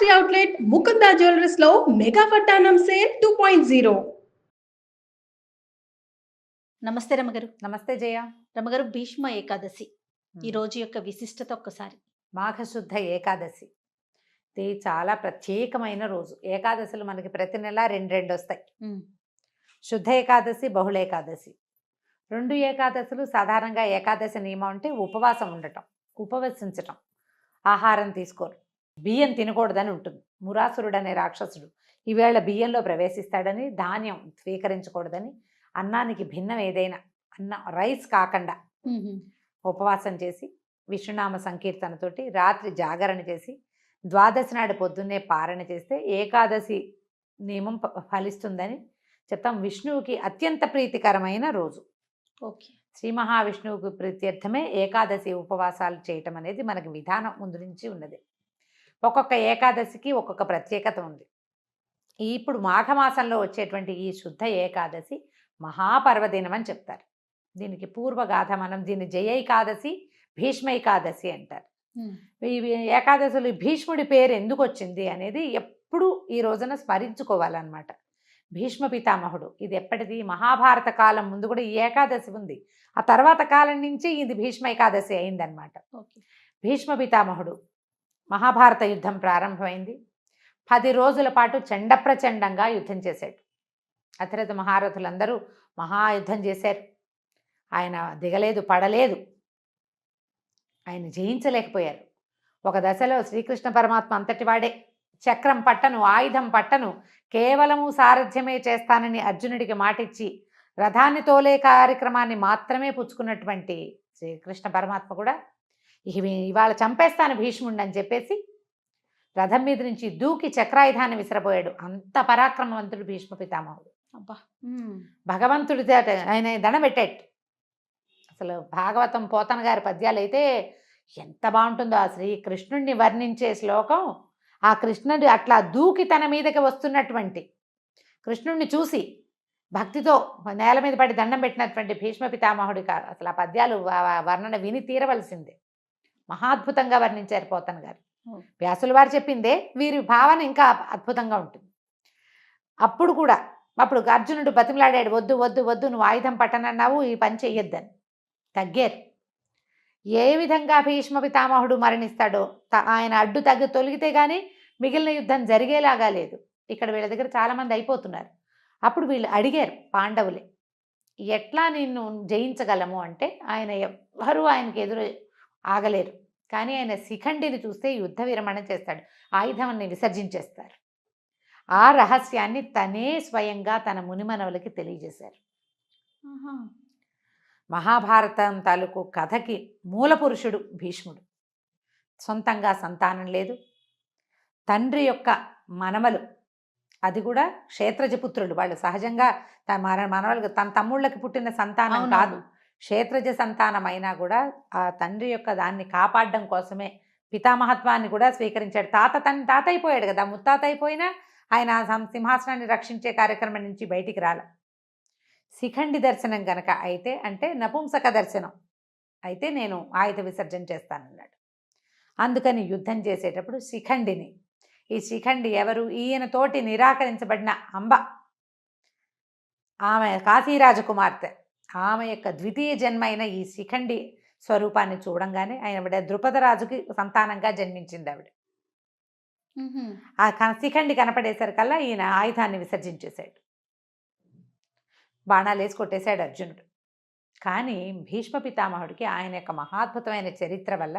Fancy outlet Mukunda jewellers లో mega పట్టానం sale 2.0. నమస్తే రమగారు. నమస్తే జయ. రమగారు, భీష్మ ఏకాదశి ఈ మ్మ్. రోజు యొక్క విశిష్టత ఒక్కసారి. మాఘశుద్ధ ఏకాదశి ఇది చాలా ప్రత్యేకమైన రోజు. ఏకాదశులు మనకి ప్రతి నెల రెండు వస్తాయి. శుద్ధ ఏకాదశి, బహుళ ఏకాదశి. రెండు ఏకాదశులు సాధారణంగా ఏకాదశి నియమం అంటే ఉపవాసం ఉండటం, ఉపవసించటం, ఆహారం తీసుకోరు, బియ్యం తినకూడదని ఉంటుంది. మురాసురుడు అనే రాక్షసుడు ఈవేళ బియ్యంలో ప్రవేశిస్తాడని, ధాన్యం స్వీకరించకూడదని, అన్నానికి భిన్నం ఏదైనా రైస్ కాకుండా ఉపవాసం చేసి విష్ణునామ సంకీర్తనతోటి రాత్రి జాగరణ చేసి ద్వాదశి నాడు పొద్దున్నే పారణ చేస్తే ఏకాదశి నియమం ఫలిస్తుందని చెప్తాం. విష్ణువుకి అత్యంత ప్రీతికరమైన రోజు. ఓకే. శ్రీ మహావిష్ణువుకి ప్రీత్యర్థమే ఏకాదశి ఉపవాసాలు చేయటం అనేది మనకి విధానం ముందు నుంచి ఉన్నది. ఒక్కొక్క ఏకాదశికి ఒక్కొక్క ప్రత్యేకత ఉంది. ఇప్పుడు మాఘమాసంలో వచ్చేటువంటి ఈ శుద్ధ ఏకాదశి మహాపర్వదినం అని చెప్తారు. దీనికి పూర్వగాథ, మనం దీన్ని జయ ఏకాదశి, భీష్మ ఏకాదశి అంటారు. ఈ ఏకాదశులు భీష్ముడి పేరు ఎందుకు వచ్చింది అనేది ఎప్పుడు ఈ రోజున స్మరించుకోవాలన్నమాట. భీష్మ పితామహుడు, ఇది ఎప్పటిది? మహాభారత కాలం ముందు కూడా ఈ ఏకాదశి ఉంది. ఆ తర్వాత కాలం నుంచి ఇది భీష్మ ఏకాదశి అయిందనమాట. భీష్మ పితామహుడు మహాభారత యుద్ధం ప్రారంభమైంది. 10 రోజుల పాటు చండప్రచండంగా యుద్ధం చేశాడు. అతిరథ మహారథులందరూ మహాయుద్ధం చేశారు. ఆయన దిగలేదు, పడలేదు, ఆయన జయించలేకపోయారు. ఒక దశలో శ్రీకృష్ణ పరమాత్మ అంతటి వాడే, చక్రం పట్టను, ఆయుధం పట్టను, కేవలము సారథ్యమే చేస్తానని అర్జునుడికి మాటిచ్చి రథాన్ని తోలే కార్యక్రమాన్ని మాత్రమే పుచ్చుకున్నటువంటి శ్రీకృష్ణ పరమాత్మ కూడా ఇవాళ చంపేస్తాను భీష్ముడిని అని చెప్పేసి రథం మీద నుంచి దూకి చక్రాయుధాన్ని విసిరబోయాడు. అంత పరాక్రమవంతుడు భీష్మ పితామహుడు. అబ్బా, భగవంతుడి ఆయన దండం పెట్టేట్టు. అసలు భాగవతం పోతన గారి పద్యాలు అయితే ఎంత బాగుంటుందో. ఆ శ్రీకృష్ణుడిని వర్ణించే శ్లోకం, ఆ కృష్ణుడు అట్లా దూకి తన మీదకి వస్తున్నటువంటి కృష్ణుడిని చూసి భక్తితో నేల మీద పడి దండం పెట్టినటువంటి భీష్మ పితామహుడికి అసలు ఆ పద్యాలు వర్ణన విని తీరవలసిందే. మహాద్భుతంగా వర్ణించారు పోతన గారు. వ్యాసుల వారు చెప్పిందే వీరి భావన ఇంకా అద్భుతంగా ఉంటుంది. అప్పుడు అర్జునుడు బతిమలాడాడు, వద్దు వద్దు వద్దు, నువ్వు ఆయుధం పట్టనన్నావు, ఈ పని చెయ్యొద్దని. తగ్గారు. ఏ విధంగా భీష్మ పితామహుడు మరణిస్తాడో, ఆయన అడ్డు తగ్గి తొలగితే కానీ మిగిలిన యుద్ధం జరిగేలాగా లేదు. ఇక్కడ వీళ్ళ దగ్గర చాలామంది అయిపోతున్నారు. అప్పుడు వీళ్ళు అడిగారు, పాండవులే, ఎట్లా నిన్ను జయించగలము అంటే ఆయన ఎవ్వరూ ఆయనకి ఎదురు ఆగలేరు. కానీ ఆయన శిఖండిని చూస్తే యుద్ధ విరమణ చేస్తాడు, ఆయుధాన్ని విసర్జించేస్తారు. ఆ రహస్యాన్ని తనే స్వయంగా తన మునిమనవులకి తెలియజేశారు. మహాభారతం తాలూకు కథకి మూల పురుషుడు భీష్ముడు. సొంతంగా సంతానం లేదు, తండ్రి యొక్క మనమలు, అది కూడా క్షేత్రజపుత్రుడు. వాళ్ళు సహజంగా తన మనవలకు, తన తమ్ముళ్ళకి పుట్టిన సంతానం కాదు, క్షేత్రజ సంతానం అయినా కూడా ఆ తండ్రి యొక్క దాన్ని కాపాడడం కోసమే పితామహత్వాన్ని కూడా స్వీకరించాడు. తాత అయిపోయాడు కదా, ముత్తాత అయిపోయినా ఆయన సింహాసనాన్ని రక్షించే కార్యక్రమం నుంచి బయటికి రాల. శిఖండి దర్శనం గనక అయితే, అంటే నపుంసక దర్శనం అయితే నేను ఆయుధ విసర్జన చేస్తానన్నాడు. అందుకని యుద్ధం చేసేటప్పుడు శిఖండిని, ఈ శిఖండి ఎవరు? ఈయనతోటి నిరాకరించబడిన అంబ, ఆమె కాశీరాజకుమార్తె, ఆమె యొక్క ద్వితీయ జన్మ అయిన ఈ శిఖండి స్వరూపాన్ని చూడంగానే ఆయన ద్రుపదరాజుకి సంతానంగా జన్మించింది ఆవిడ. ఆ శిఖండి కనపడేసరికల్లా ఈయన ఆయుధాన్ని విసర్జించేశాడు, బాణాలు వేసి కొట్టేశాడు అర్జునుడు. కానీ భీష్మ పితామహుడికి ఆయన యొక్క మహాద్భుతమైన చరిత్ర వల్ల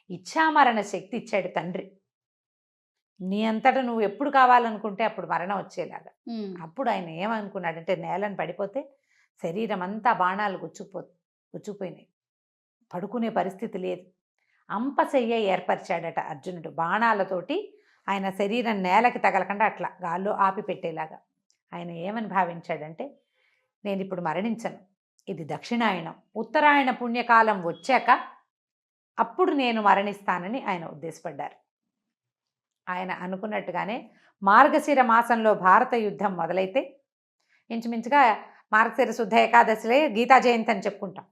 ఇచ్ఛామరణ శక్తి ఇచ్చాడు తండ్రి. నీ అంతటా నువ్వు ఎప్పుడు కావాలనుకుంటే అప్పుడు మరణం వచ్చేలాగా. అప్పుడు ఆయన ఏమనుకున్నాడంటే, నేలను పడిపోతే శరీరం అంతా బాణాలు గుచ్చుకుపోయినాయి, పడుకునే పరిస్థితి లేదు. అంపశయ్య ఏర్పరిచాడట అర్జునుడు. బాణాలతోటి ఆయన శరీరం నేలకి తగలకుండా అట్లా గాల్లో ఆపి పెట్టేలాగా. ఆయన ఏమని భావించాడంటే, నేను ఇప్పుడు మరణించను, ఇది దక్షిణాయనం, ఉత్తరాయణ పుణ్యకాలం వచ్చాక అప్పుడు నేను మరణిస్తానని ఆయన ఉద్దేశపడ్డారు. ఆయన అనుకున్నట్టుగానే మార్గశిర మాసంలో భారత యుద్ధం మొదలైతే ఇంచుమించుగా మార్గశిర శుద్ధ ఏకాదశిలే గీతా జయంతి అని చెప్పుకుంటాం.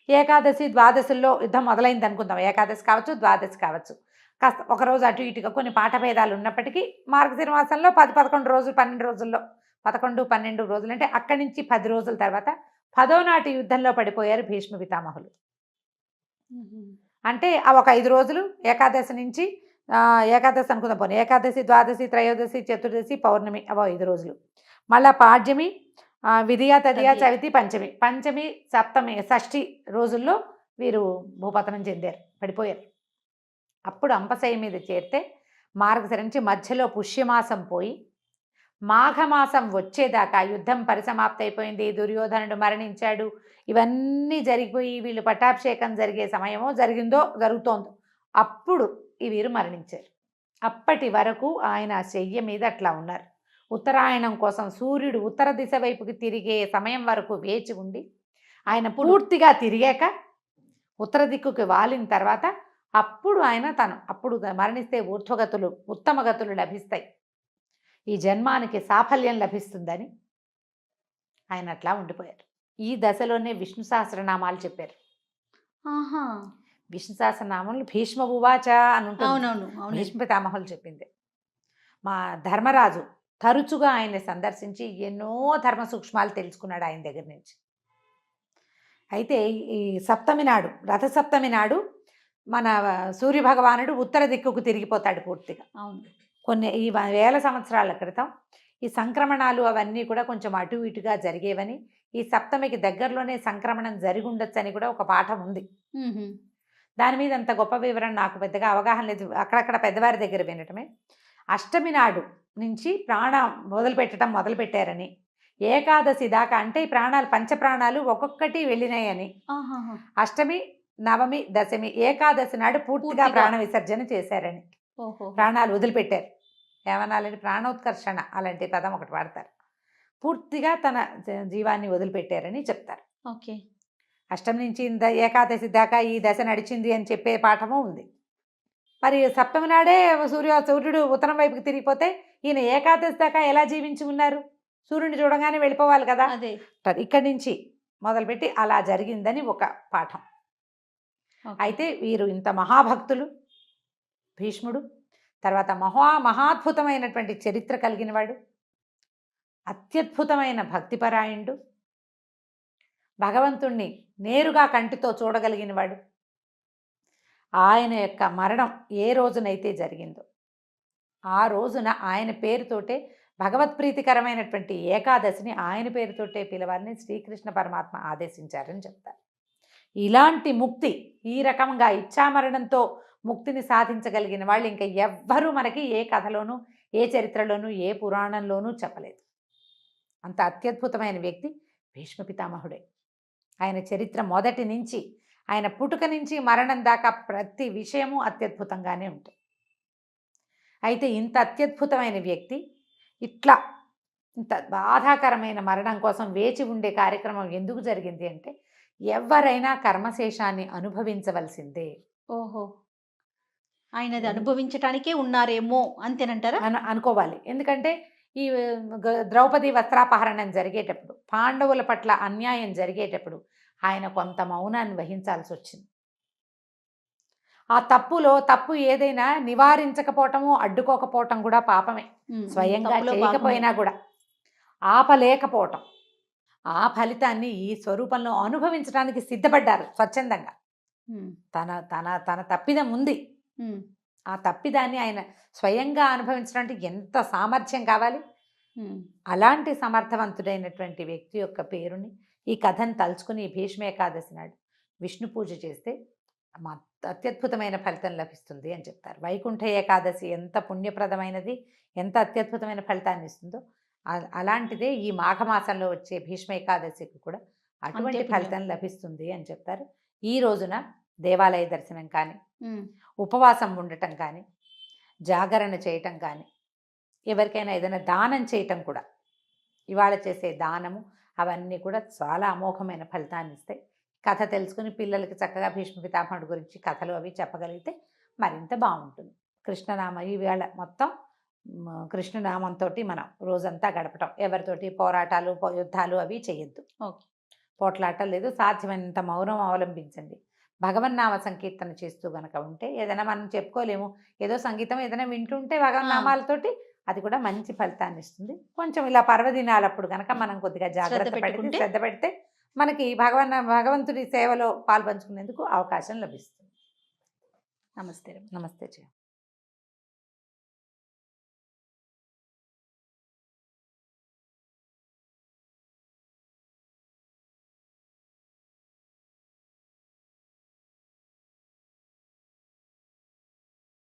ఏకాదశి ద్వాదశుల్లో యుద్ధం మొదలైంది అనుకుందాం. ఏకాదశి కావచ్చు, ద్వాదశి కావచ్చు. కాస్త ఒకరోజు అటు ఇటుగా కొన్ని పాఠభేదాలు ఉన్నప్పటికీ మార్గశిర మాసంలో 10-11 రోజులు 12 రోజుల్లో 11-12 రోజులు అంటే అక్కడి నుంచి 10 రోజుల తర్వాత 10వ నాటి యుద్ధంలో పడిపోయారు భీష్మ పితామహులు. అంటే ఆ ఒక 5 రోజులు ఏకాదశి నుంచి ఏకాదశి అనుకుందాం పోనీ, ఏకాదశి, ద్వాదశి, త్రయోదశి, చతుర్దశి, పౌర్ణమి, అవో 5 రోజులు. మళ్ళా పాడ్యమి, విధియ, తదియ, చవితి, పంచమి, సప్తమి, షష్ఠి రోజుల్లో వీరు భూపతనం చెందారు, పడిపోయారు. అప్పుడు అంపశయ్య మీద చేరితే మార్గశిర నుంచి మధ్యలో పుష్యమాసం పోయి మాఘమాసం వచ్చేదాకా యుద్ధం పరిసమాప్తి అయిపోయింది, దుర్యోధనుడు మరణించాడు, ఇవన్నీ జరిగిపోయి వీళ్ళు పట్టాభిషేకం జరిగే సమయమో జరుగుతోందో అప్పుడు ఈ వీరు మరణించారు. అప్పటి వరకు ఆయన శయ్య మీద అట్లా ఉన్నారు. ఉత్తరాయణం కోసం సూర్యుడు ఉత్తర దిశ వైపుకి తిరిగే సమయం వరకు వేచి ఉండి ఆయన పూర్తిగా తిరిగాక ఉత్తర దిక్కుకి వాలిన తర్వాత అప్పుడు ఆయన అప్పుడు మరణిస్తే ఊర్ధ్వగతులు, ఉత్తమ గతులు లభిస్తాయి, ఈ జన్మానికి సాఫల్యం లభిస్తుందని ఆయన అట్లా ఉండిపోయారు. ఈ దశలోనే విష్ణు సహస్రనామాలు చెప్పారు. విష్ణు సహస్రనామాలు భీష్మ ఉవాచ అని ఉంటుంది. అవునవును. భీష్మ పితామహులు చెప్పింది. మా ధర్మరాజు తరచుగా ఆయన్ని సందర్శించి ఎన్నో ధర్మ సూక్ష్మాలు తెలుసుకున్నాడు ఆయన దగ్గర నుంచి. అయితే ఈ సప్తమి నాడు, రథసప్తమి నాడు మన సూర్యభగవానుడు ఉత్తర దిక్కుకు తిరిగిపోతాడు పూర్తిగా. అవును. కొన్ని ఈ వేల సంవత్సరాల క్రితం ఈ సంక్రమణాలు అవన్నీ కూడా కొంచెం అటు ఇటుగా జరిగేవని, ఈ సప్తమికి దగ్గరలోనే సంక్రమణం జరిగి ఉండొచ్చు అని కూడా ఒక పాఠం ఉంది. దాని మీద అంత గొప్ప వివరణ నాకు పెద్దగా అవగాహన లేదు, అక్కడక్కడ పెద్దవారి దగ్గర వినటమే. అష్టమి నాడు నుంచి ప్రాణం మొదలుపెట్టారని, ఏకాదశి దాకా అంటే ఈ ప్రాణాలు పంచప్రాణాలు ఒక్కొక్కటి వెళ్ళినాయని, అష్టమి, నవమి, దశమి, ఏకాదశి నాడు పూర్తిగా ప్రాణ విసర్జన చేశారని, ప్రాణాలు వదిలిపెట్టారు. ఏమనాలని, ప్రాణోత్కర్షణ అలాంటి పదం ఒకటి వాడతారు. పూర్తిగా తన జీవాన్ని వదిలిపెట్టారని చెప్తారు. ఓకే. అష్టమి నుంచి ఏకాదశి దాకా ఈ దశ నడిచింది అని చెప్పే పాఠము ఉంది. మరి సప్తమి నాడే సూర్యుడు ఉత్తరం వైపుకి తిరిగిపోతే ఈయన ఏకాదశి దాకా ఎలా జీవించి ఉన్నారు? సూర్యుడిని చూడగానే వెళ్ళిపోవాలి కదా. ఇక్కడి నుంచి మొదలుపెట్టి అలా జరిగిందని ఒక పాఠం. అయితే వీరు ఇంత మహాభక్తులు భీష్ముడు, తర్వాత మహాద్భుతమైనటువంటి చరిత్ర కలిగిన వాడు, అత్యద్భుతమైన భక్తిపరాయణుడు, భగవంతుణ్ణి నేరుగా కంటితో చూడగలిగిన వాడు. ఆయన యొక్క మరణం ఏ రోజునైతే జరిగిందో ఆ రోజున ఆయన పేరుతోటే భగవత్ప్రీతికరమైనటువంటి ఏకాదశిని ఆయన పేరుతోటే పిలవాలని శ్రీకృష్ణ పరమాత్మ ఆదేశించారని చెప్తారు. ఇలాంటి ముక్తి, ఈ రకంగా ఇచ్ఛామరణంతో ముక్తిని సాధించగలిగిన వాళ్ళు ఇంకా ఎవ్వరూ మనకి ఏ కథలోనూ, ఏ చరిత్రలోనూ, ఏ పురాణంలోనూ చెప్పలేదు. అంత అత్యద్భుతమైన వ్యక్తి భీష్మ పితామహుడే. ఆయన చరిత్ర మొదటి నుంచి, ఆయన పుట్టుక నుంచి మరణం దాకా ప్రతి విషయము అత్యద్భుతంగానే ఉంటుంది. అయితే ఇంత అత్యద్భుతమైన వ్యక్తి ఇంత బాధాకరమైన మరణం కోసం వేచి ఉండే కార్యక్రమం ఎందుకు జరిగింది అంటే, ఎవరైనా కర్మశేషాన్ని అనుభవించవలసిందే. ఓహో, ఆయనది అనుభవించటానికే ఉన్నారేమో అంతేనంటారా? అనుకోవాలి. ఎందుకంటే ఈ ద్రౌపది వస్త్రాపహరణం జరిగేటప్పుడు, పాండవుల పట్ల అన్యాయం జరిగేటప్పుడు ఆయన కొంత మౌనాన్ని వహించాల్సి వచ్చింది. ఆ తప్పు ఏదైనా నివారించకపోవటము, అడ్డుకోకపోవటం కూడా పాపమే. స్వయంగా చేయకపోయినా కూడా ఆపలేకపోవటం, ఆ ఫలితాన్ని ఈ స్వరూపంలో అనుభవించడానికి సిద్ధపడ్డారు స్వచ్ఛందంగా. తన తప్పిదం ఉంది, ఆ తప్పిదాన్ని ఆయన స్వయంగా అనుభవించడానికి ఎంత సామర్థ్యం కావాలి. అలాంటి సమర్థవంతుడైనటువంటి వ్యక్తి యొక్క పేరుని, ఈ కథను తలుచుకుని భీష్మ ఏకాదశి నాడు విష్ణు పూజ చేస్తే అత్యద్భుతమైన ఫలితం లభిస్తుంది అని చెప్తారు. వైకుంఠ ఏకాదశి ఎంత పుణ్యప్రదమైనది, ఎంత అత్యద్భుతమైన ఫలితాన్ని ఇస్తుందో అలాంటిదే ఈ మాఘమాసంలో వచ్చే భీష్మ ఏకాదశికి కూడా అటువంటి ఫలితం లభిస్తుంది అని చెప్తారు. ఈ రోజున దేవాలయ దర్శనం కానీ, ఉపవాసం ఉండటం కానీ, జాగరణ చేయటం కానీ, ఎవరికైనా ఏదైనా దానం చేయటం కూడా, ఇవాళ చేసే దానము అవన్నీ కూడా చాలా అమోఘమైన ఫలితాన్ని ఇస్తాయి. కథ తెలుసుకుని పిల్లలకి చక్కగా భీష్మ పితామహుడి గురించి కథలు అవి చెప్పగలిగితే మరింత బాగుంటుంది. కృష్ణనామ ఈవేళ మొత్తం కృష్ణనామంతో మనం రోజంతా గడపటం, ఎవరితోటి పోరాటాలు యుద్ధాలు అవి చేయొద్దు, పోట్లాటలు లేదు, సాధ్యమైనంత మౌనం అవలంబించండి. భగవన్నామ సంకీర్తన చేస్తూ గనక ఉంటే ఏదైనా మనం చెప్పుకోలేము, ఏదో సంగీతం ఏదైనా వింటుంటే భగవన్నామాలతోటి అది కూడా మంచి ఫలితాన్ని ఇస్తుంది. కొంచెం ఇలా పర్వదినాలప్పుడు గనక మనం కొద్దిగా జాగ్రత్త పడితే, పెట్టుకుంటే? శ్రద్ధ పెడితే మనకి భగవంతుడి సేవలో పాల్పంచుకునేందుకు అవకాశం లభిస్తుంది. నమస్తే రమ్య. నమస్తే జయ.